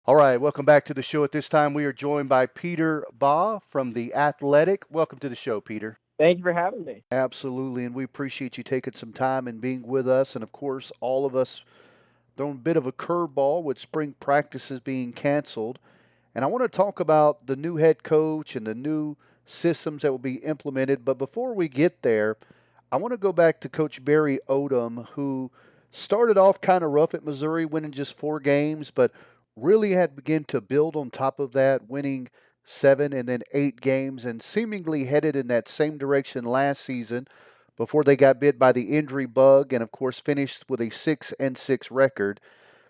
All right, welcome back to the show. At this time, we are joined by Peter Baugh from The Athletic. Welcome to the show, Peter. Thank you for having me. Absolutely, and we appreciate you taking some time and being with us. And of course, all of us throwing a bit of a curveball with spring practices being canceled. And I want to talk about the new head coach and the new systems that will be implemented. But before we get there, I want to go back to Coach Barry Odom, who started off kind of rough at Missouri, winning just 4 games, but really had begun to build on top of that, winning 7 and then 8 games, and seemingly headed in that same direction last season before they got bit by the injury bug, and of course finished with a 6-6 record.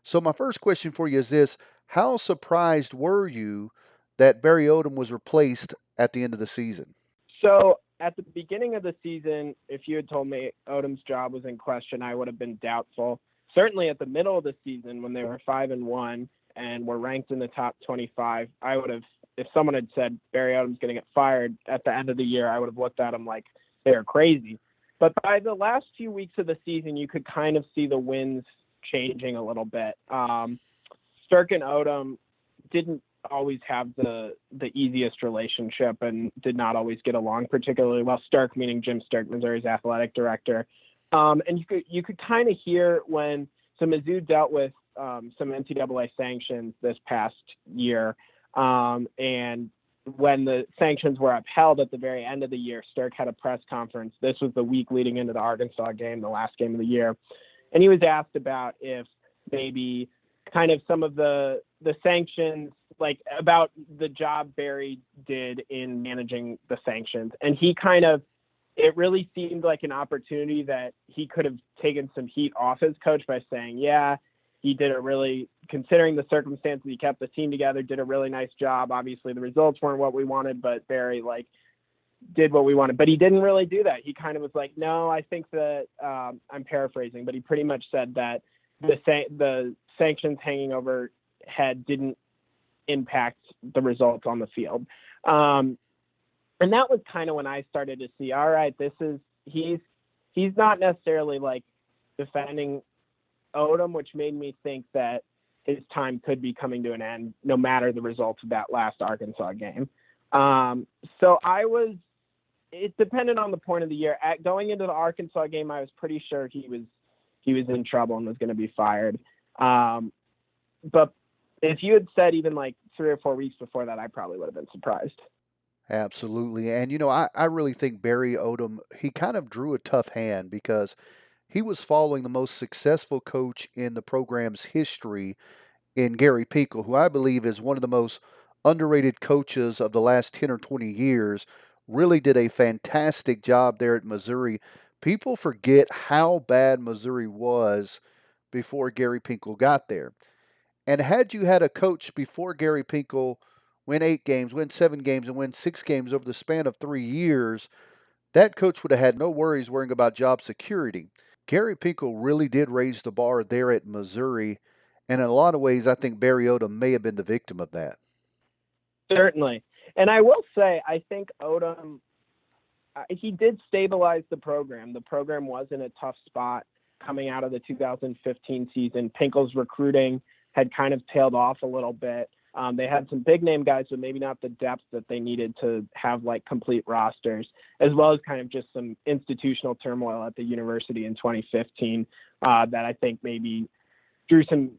So my first question for you is this: how surprised were you that Barry Odom was replaced at the end of the season? So, at the beginning of the season, if you had told me Odom's job was in question, I would have been doubtful. Certainly at the middle of the season when they were 5-1 and were ranked in the top 25, I would have, if someone had said Barry Odom's going to get fired at the end of the year, I would have looked at them like they're crazy. But by the last few weeks of the season, you could kind of see the winds changing a little bit. Stark and Odom didn't always have the easiest relationship and did not always get along particularly well. Stark, meaning Jim Stark, Missouri's athletic director, and you could kind of hear when Mizzou dealt with some NCAA sanctions this past year, and when the sanctions were upheld at the very end of the year, Stark had a press conference. This was the week leading into the Arkansas game, the last game of the year, and he was asked about if maybe kind of some of the sanctions, like about the job Barry did in managing the sanctions. And he kind of, it really seemed like an opportunity that he could have taken some heat off his coach by saying, yeah, he did a really, considering the circumstances, he kept the team together, did a really nice job. Obviously the results weren't what we wanted, but Barry did what we wanted, but he didn't really do that. He kind of was like, no, I think that I'm paraphrasing, but he pretty much said that the sanctions hanging overhead didn't impact the results on the field. And that was kind of when I started to see, all right, he's not necessarily defending Odom, which made me think that his time could be coming to an end no matter the results of that last Arkansas game. So it depended on the point of the year. Going into the Arkansas game, I was pretty sure he was in trouble and was going to be fired. But if you had said even 3 or 4 weeks before that, I probably would have been surprised. Absolutely. And, I really think Barry Odom, he kind of drew a tough hand because he was following the most successful coach in the program's history in Gary Pinkel, who I believe is one of the most underrated coaches of the last 10 or 20 years, really did a fantastic job there at Missouri. People forget how bad Missouri was before Gary Pinkel got there. And had you had a coach before Gary Pinkel win 8 games, win 7 games, and win 6 games over the span of 3 years, that coach would have had no worries worrying about job security. Gary Pinkel really did raise the bar there at Missouri, and in a lot of ways, I think Barry Odom may have been the victim of that. Certainly. And I will say, I think Odom, he did stabilize the program. The program was in a tough spot coming out of the 2015 season. Pinkel's recruiting had kind of tailed off a little bit. They had some big name guys, but maybe not the depth that they needed to have complete rosters, as well as kind of just some institutional turmoil at the university in 2015 that I think maybe drew some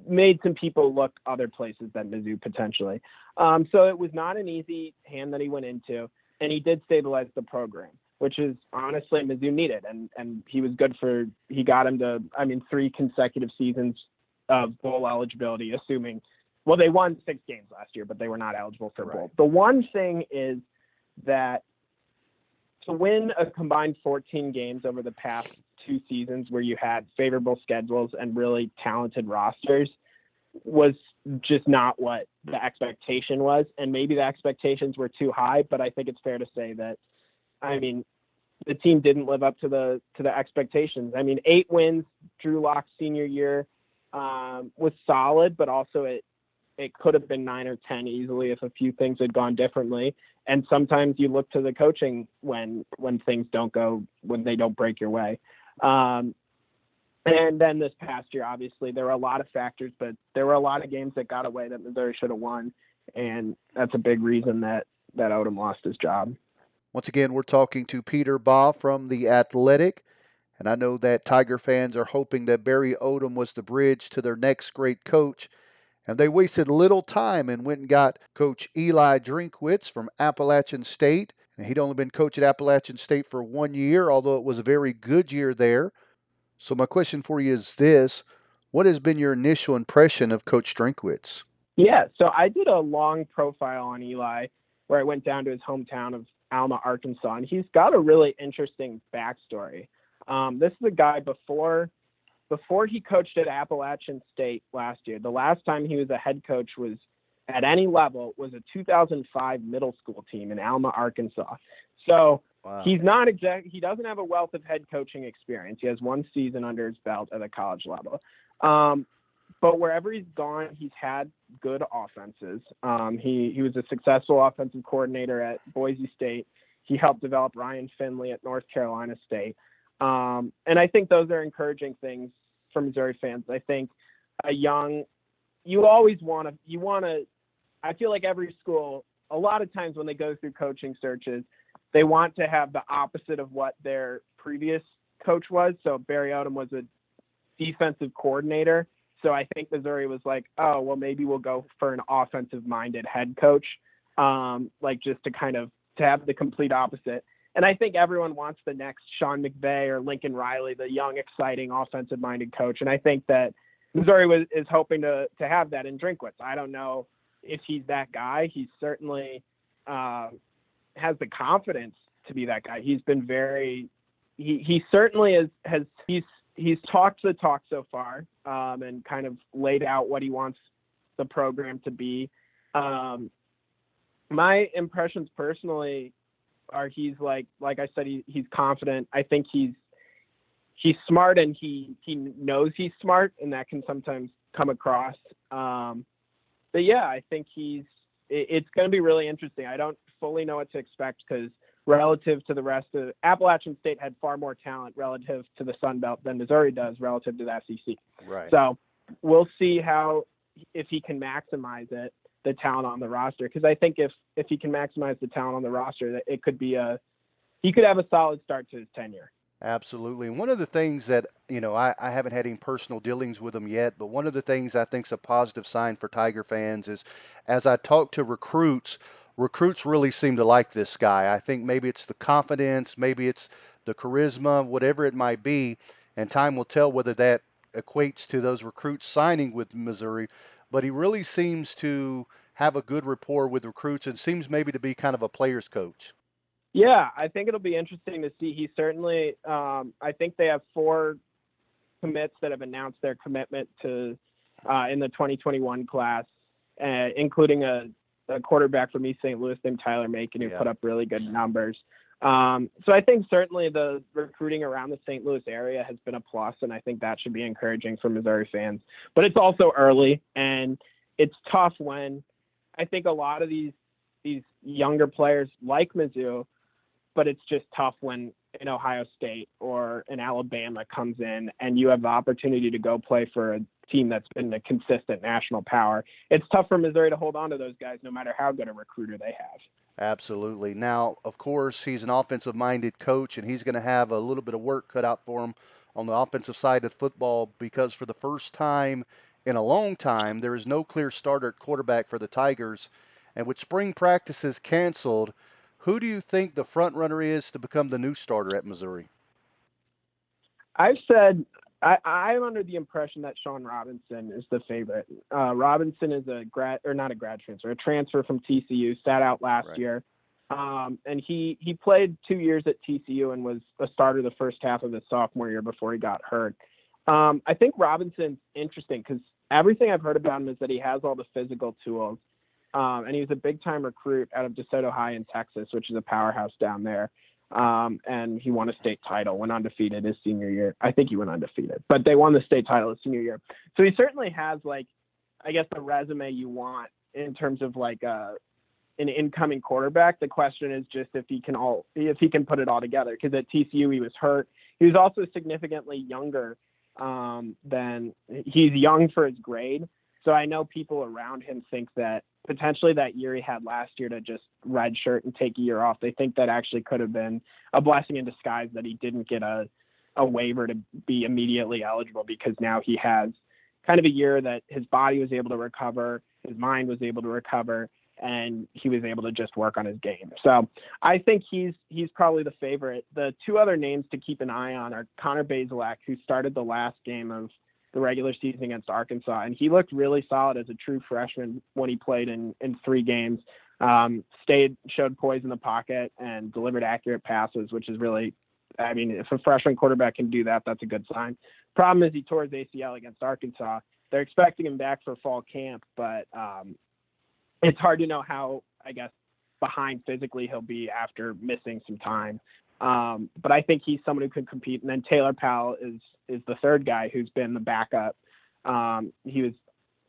made some people look other places than Mizzou potentially. So it was not an easy hand that he went into, and he did stabilize the program, which is honestly Mizzou needed. And he was good he got him to, 3 consecutive seasons of bowl eligibility, assuming, well, they won 6 games last year, but they were not eligible for bowl. The one thing is that to win a combined 14 games over the past 2 seasons where you had favorable schedules and really talented rosters was just not what the expectation was. And maybe the expectations were too high, but I think it's fair to say that, the team didn't live up to the expectations. 8 wins, Drew Lock's senior year was solid, but also it could have been 9 or 10 easily if a few things had gone differently. And sometimes you look to the coaching when things don't go, when they don't break your way. And then this past year, obviously, there were a lot of factors, but there were a lot of games that got away that Missouri should have won. And that's a big reason that Odom lost his job. Once again, we're talking to Peter Baugh from The Athletic. And I know that Tiger fans are hoping that Barry Odom was the bridge to their next great coach. And they wasted little time and went and got Coach Eli Drinkwitz from Appalachian State. And he'd only been coach at Appalachian State for 1 year, although it was a very good year there. So my question for you is this: what has been your initial impression of Coach Drinkwitz? Yeah, so I did a long profile on Eli where I went down to his hometown of Alma, Arkansas, and he's got a really interesting backstory. This is a guy before he coached at Appalachian State last year. The last time he was a head coach was at any level was a 2005 middle school team in Alma, Arkansas. So Wow. he doesn't have a wealth of head coaching experience. He has one season under his belt at a college level. But wherever he's gone, he's had good offenses. He was a successful offensive coordinator at Boise State. He helped develop Ryan Finley at North Carolina State. And I think those are encouraging things for Missouri fans. I think I feel like every school, a lot of times when they go through coaching searches, they want to have the opposite of what their previous coach was. So Barry Odom was a defensive coordinator. So I think Missouri was like, oh, well, maybe we'll go for an offensive-minded head coach, just to have the complete opposite. And I think everyone wants the next Sean McVay or Lincoln Riley, the young, exciting, offensive-minded coach. And I think that Missouri is hoping to have that in Drinkwitz. I don't know if he's that guy. He certainly has the confidence to be that guy. He's been he certainly he's talked the talk so far, and kind of laid out what he wants the program to be. My impressions personally are he's like I said, he's confident. I think he's smart, and he knows he's smart, and that can sometimes come across. But yeah, I think it's going to be really interesting. I don't fully know what to expect because relative to the rest of Appalachian State had far more talent relative to the Sun Belt than Missouri does relative to the SEC. Right. So we'll see if he can maximize the talent on the roster. Because I think if he can maximize the talent on the roster, that it could be he could have a solid start to his tenure. Absolutely. And one of the things that, I haven't had any personal dealings with him yet, but one of the things I think is a positive sign for Tiger fans is as I talk to recruits really seem to like this guy. I think maybe it's the confidence, maybe it's the charisma, whatever it might be, and time will tell whether that equates to those recruits signing with Missouri. But he really seems to have a good rapport with recruits and seems maybe to be kind of a player's coach. Yeah, I think it'll be interesting to see. He certainly, I think they have 4 commits that have announced their commitment to in the 2021 class, including a quarterback from East St. Louis named Tyler Macon, who put up really good numbers. So I think certainly the recruiting around the St. Louis area has been a plus, and I think that should be encouraging for Missouri fans. But it's also early, and it's tough when I think a lot of these younger players like Mizzou, but it's just tough when an Ohio State or an Alabama comes in and you have the opportunity to go play for a team that's been a consistent national power. It's tough for Missouri to hold on to those guys no matter how good a recruiter they have. Absolutely. Now, of course, he's an offensive-minded coach, and he's going to have a little bit of work cut out for him on the offensive side of football because for the first time in a long time, there is no clear starter at quarterback for the Tigers. And with spring practices canceled, who do you think the front runner is to become the new starter at Missouri? I've said I'm under the impression that Sean Robinson is the favorite. Robinson is a transfer from TCU, sat out last year. And he played 2 years at TCU and was a starter the first half of his sophomore year before he got hurt. I think Robinson's interesting because everything I've heard about him is that he has all the physical tools. And he was a big-time recruit out of DeSoto High in Texas, which is a powerhouse down there. And he won a state title, went undefeated his senior year. I think he went undefeated, but they won the state title his senior year. So he certainly has, the resume you want in terms of an incoming quarterback. The question is just if he can put it all together. Because at TCU he was hurt. He was also significantly younger then he's young for his grade. So I know people around him think that potentially that year he had last year to just redshirt and take a year off, they think that actually could have been a blessing in disguise that he didn't get a waiver to be immediately eligible, because now he has kind of a year that his body was able to recover, his mind was able to recover, and he was able to just work on his game. So I think he's probably the favorite. The two other names to keep an eye on are Connor Bazelak, who started the last game of the regular season against Arkansas, and he looked really solid as a true freshman when he played in 3 games. Showed poise in the pocket and delivered accurate passes, which is really, I mean, if a freshman quarterback can do that, that's a good sign. Problem is he tore his ACL against Arkansas. They're expecting him back for fall camp, but it's hard to know how, I guess, behind physically he'll be after missing some time. But I think he's someone who could compete. And then Taylor Powell is the third guy who's been the backup. He was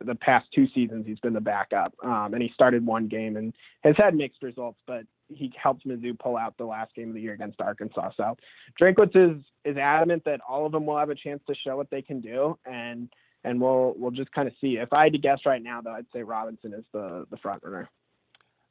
the past 2 seasons he's been the backup, and he started 1 game and has had mixed results, but he helped Mizzou pull out the last game of the year against Arkansas. So Drinkwitz is adamant that all of them will have a chance to show what they can do, and we'll just kind of see. If I had to guess right now, though, I'd say Robinson is the front runner.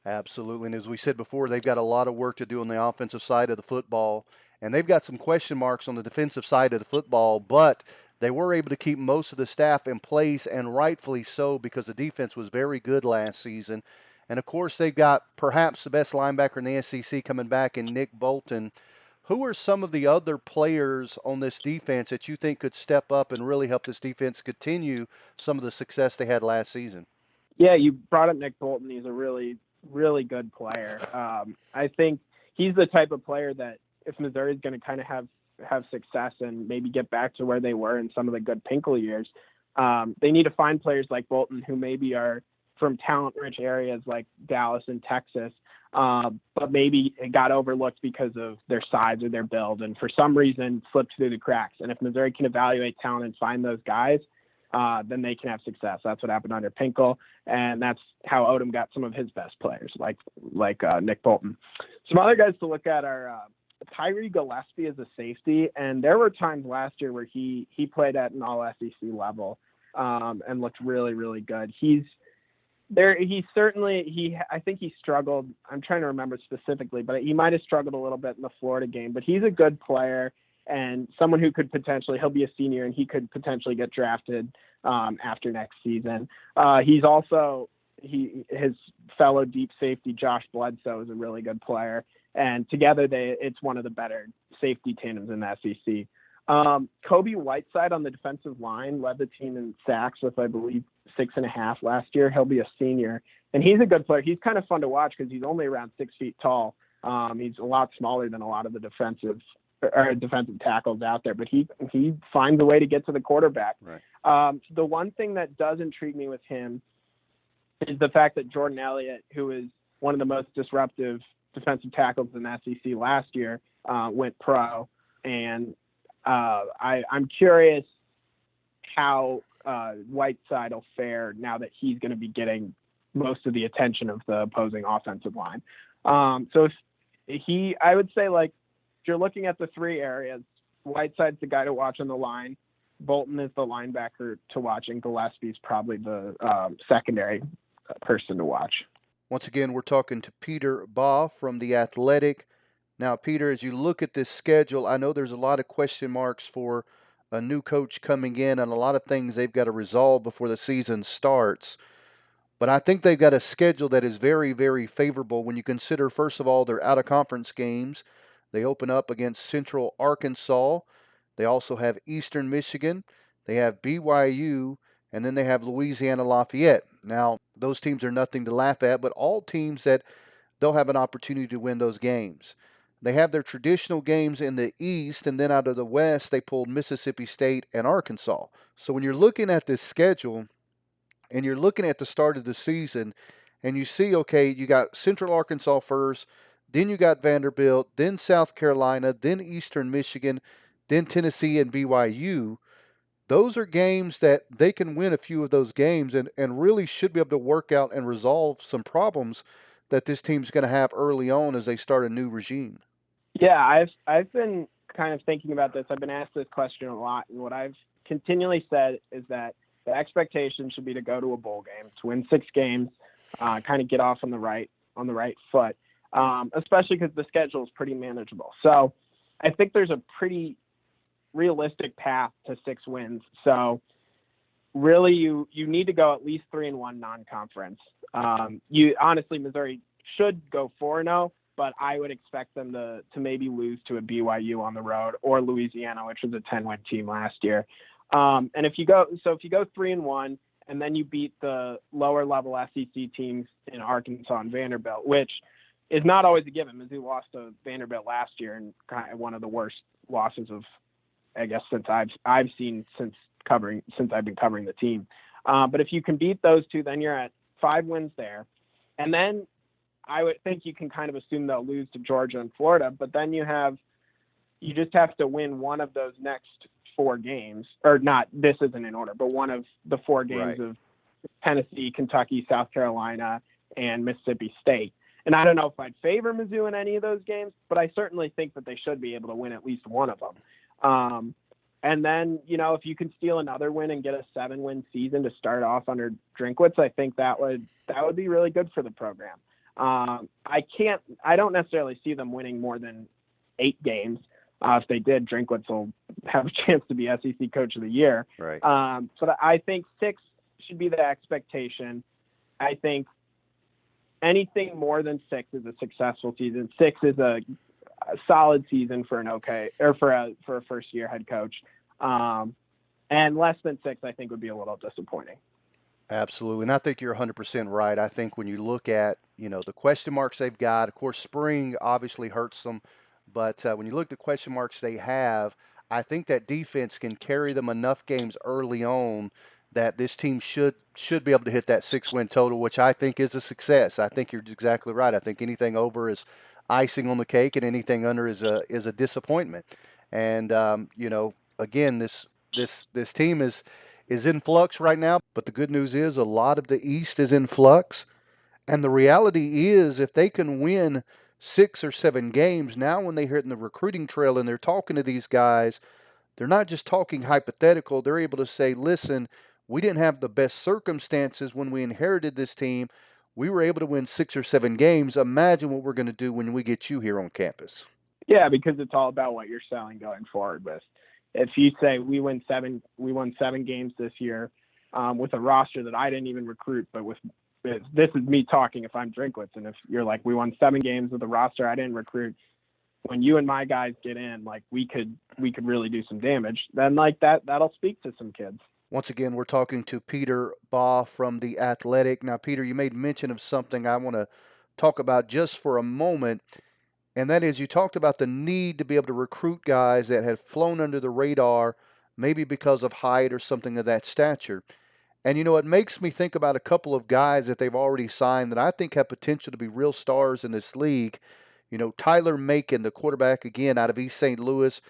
Absolutely. And as we said before, they've got a lot of work to do on the offensive side of the football. And they've got some question marks on the defensive side of the football, but they were able to keep most of the staff in place, and rightfully so, because the defense was very good last season. And of course, they've got perhaps the best linebacker in the SEC coming back in Nick Bolton. Who are some of the other players on this defense that you think could step up and really help this defense continue some of the success they had last season? Yeah, you brought up Nick Bolton. He's a really, really good player. I think he's the type of player that if Missouri is going to kind of have success and maybe get back to where they were in some of the good Pinkel years, they need to find players like Bolton who maybe are from talent-rich areas like Dallas and Texas, but maybe it got overlooked because of their size or their build, and for some reason slipped through the cracks. And if Missouri can evaluate talent and find those guys, then they can have success. That's what happened under Pinkel, and that's how Odom got some of his best players, like Nick Bolton. Some other guys to look at are Tyree Gillespie as a safety, and there were times last year where he played at an all-SEC level and looked really, really good. I think he struggled. I'm trying to remember specifically, but he might have struggled a little bit in the Florida game, but he's a good player and someone who could potentially, he'll be a senior and he could potentially get drafted after next season. He's also, his fellow deep safety, Josh Bledsoe, is a really good player. And together it's one of the better safety tandems in the SEC. Kobe Whiteside on the defensive line led the team in sacks with, I believe, 6.5 last year. He'll be a senior, and he's a good player. He's kind of fun to watch because he's only around 6 feet tall. He's a lot smaller than a lot of the defensive tackles out there, but he finds a way to get to the quarterback. Right. The one thing that does intrigue me with him is the fact that Jordan Elliott, who is one of the most disruptive defensive tackles in the SEC last year, went pro, and I'm curious how Whiteside will fare now that he's going to be getting most of the attention of the opposing offensive line. So I would say, like, if you're looking at the 3 areas, Whiteside's the guy to watch on the line, Bolton is the linebacker to watch, and Gillespie's probably the secondary person to watch. Once again, we're talking to Peter Baugh from The Athletic. Now, Peter, as you look at this schedule, I know there's a lot of question marks for a new coach coming in and a lot of things they've got to resolve before the season starts. But I think they've got a schedule that is very, very favorable when you consider, first of all, their out-of-conference games. They open up against Central Arkansas. They also have Eastern Michigan. They have BYU, and then they have Louisiana Lafayette. Now, those teams are nothing to laugh at, but all teams that they'll have an opportunity to win those games. They have their traditional games in the East, and then out of the West, they pulled Mississippi State and Arkansas. So when you're looking at this schedule and you're looking at the start of the season, and you see, okay, you got Central Arkansas first, then you got Vanderbilt, then South Carolina, then Eastern Michigan, then Tennessee and BYU. Those are games that they can win a few of those games and really should be able to work out and resolve some problems that this team's going to have early on as they start a new regime. Yeah, I've been kind of thinking about this. I've been asked this question a lot, and what I've continually said is that the expectation should be to go to a bowl game, to win 6 games, kind of get off on the right foot, especially because the schedule is pretty manageable. So I think there's a pretty realistic path to 6 wins. So really, you need to go at least 3-1 non-conference. You honestly, Missouri should go 4-0, but I would expect them to maybe lose to a BYU on the road or Louisiana, which was a 10-win team last year. And if you go 3-1, and then you beat the lower level SEC teams in Arkansas and Vanderbilt, which is not always a given. Mizzou lost to Vanderbilt last year, and kind of one of the worst losses of, I guess, since I've seen since I've been covering the team. But if you can beat those two, then you're at 5 wins there, and then I would think you can kind of assume they'll lose to Georgia and Florida. But then you just have to win one of those next 4 games, or not. This isn't in order, but one of the 4 games of Tennessee, Kentucky, South Carolina, and Mississippi State. And I don't know if I'd favor Mizzou in any of those games, but I certainly think that they should be able to win at least one of them. And then, if you can steal another win and get a 7-win season to start off under Drinkwitz, I think that would be really good for the program. I don't necessarily see them winning more than 8 games. If they did, Drinkwitz will have a chance to be SEC Coach of the Year. Right. But I think 6 should be the expectation. I think anything more than 6 is a successful season. 6 is a solid season for for a first year head coach. And less than 6, I think, would be a little disappointing. Absolutely. And I think you're 100% right. I think when you look at, the question marks they've got, of course, spring obviously hurts them. But when you look at the question marks they have, I think that defense can carry them enough games early on that this team should be able to hit that 6-win total, which I think is a success. I think you're exactly right. I think anything over is icing on the cake, and anything under is a disappointment. And again, this team is in flux right now. But the good news is a lot of the East is in flux, and the reality is if they can win 6 or 7 games, now when they hit in the recruiting trail and they're talking to these guys, they're not just talking hypothetical. They're able to say, listen, we didn't have the best circumstances when we inherited this team. We were able to win 6 or 7 games. Imagine what we're going to do when we get you here on campus. Yeah, because it's all about what you're selling going forward with. If you say we won 7 games this year with a roster that I didn't even recruit, but this is me talking if I'm Drinkwitz, and if you're like, we won 7 games with a roster I didn't recruit, when you and my guys get in, like we could really do some damage, then like that'll speak to some kids. Once again, we're talking to Peter Baugh from The Athletic. Now, Peter, you made mention of something I want to talk about just for a moment, and that is you talked about the need to be able to recruit guys that have flown under the radar, maybe because of height or something of that stature. And, it makes me think about a couple of guys that they've already signed that I think have potential to be real stars in this league. Tyler Macon, the quarterback, again, out of East St. Louis,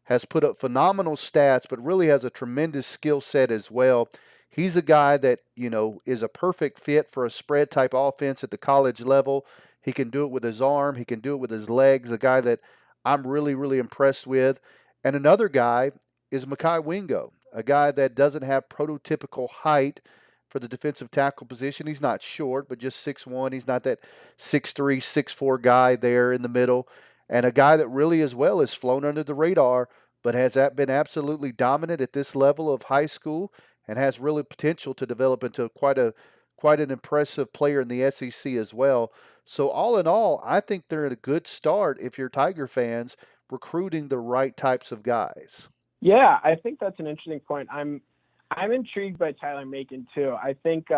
has put up phenomenal stats, but really has a tremendous skill set as well. He's a guy that, is a perfect fit for a spread type offense at the college level. He can do it with his arm. He can do it with his legs, a guy that I'm really, really impressed with. And another guy is Mekhi Wingo, a guy that doesn't have prototypical height for the defensive tackle position. He's not short, but just 6'1". He's not that 6'3", 6'4" guy there in the middle. And a guy that really as well has flown under the radar, but has been absolutely dominant at this level of high school and has really potential to develop into quite an impressive player in the SEC as well. So all in all, I think they're at a good start if you're Tiger fans, recruiting the right types of guys. Yeah, I think that's an interesting point. I'm intrigued by Tyler Macon too. I think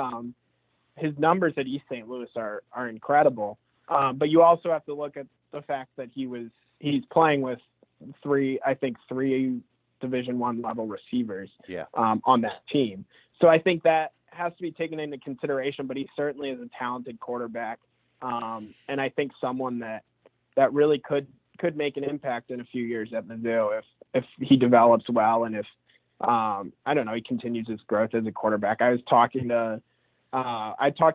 his numbers at East St. Louis are incredible. But you also have to look at the fact that he's playing with three Division I level receivers on that team. So I think that has to be taken into consideration, but he certainly is a talented quarterback. And I think someone that really could make an impact in a few years at Mizzou if he develops well and if he continues his growth as a quarterback. I talked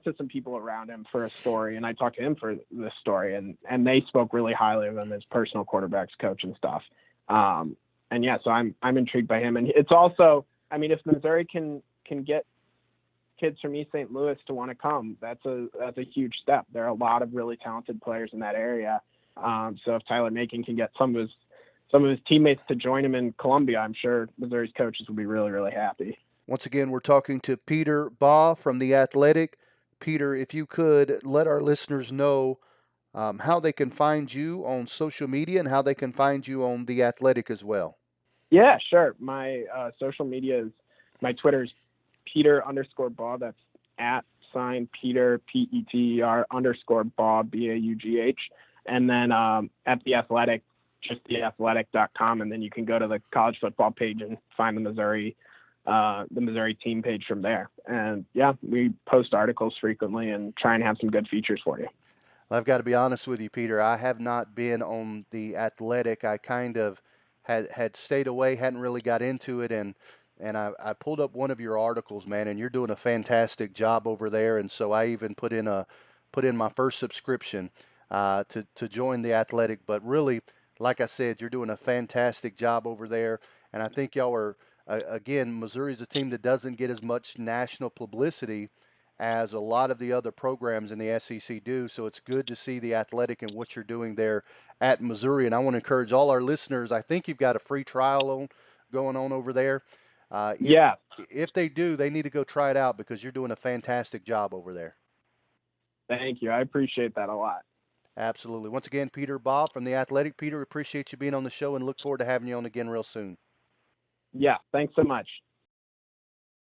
to some people around him for a story, and I talked to him for this story, and they spoke really highly of him as personal quarterbacks coach and stuff. So I'm intrigued by him, and it's also I mean, if Missouri can get kids from East St. Louis to want to come, that's a huge step. There are a lot of really talented players in that area. So if Tyler Macon can get some of his teammates to join him in Columbia, I'm sure Missouri's coaches will be really, really happy. Once again, we're talking to Peter Baugh from The Athletic. Peter, if you could let our listeners know how they can find you on social media and how they can find you on The Athletic as well. Yeah, sure. My social media is, my Twitter is Peter_Baugh. That's at sign Peter PETER_Baugh BAUGH. And then at The Athletic, just theathletic.com, and then you can go to the college football page and find the Missouri team page from there. And yeah, we post articles frequently and try and have some good features for you. I've got to be honest with you, Peter. I have not been on The Athletic. I kind of had stayed away, hadn't really got into it, and I pulled up one of your articles, man, and you're doing a fantastic job over there. And so I even put in my first subscription to join The Athletic. But really, like I said, you're doing a fantastic job over there, and I think y'all are again, Missouri's a team that doesn't get as much national publicity as a lot of the other programs in the SEC do. So it's good to see The Athletic and what you're doing there at Missouri. And I want to encourage all our listeners. I think you've got a free trial going on over there. Uh, if Yeah, if they do, they need to go try it out because you're doing a fantastic job over there. thank you. I appreciate that a lot. Absolutely. Once again, Peter Baugh from The Athletic. Peter, appreciate you being on the show and look forward to having you on again real soon. Yeah, thanks so much.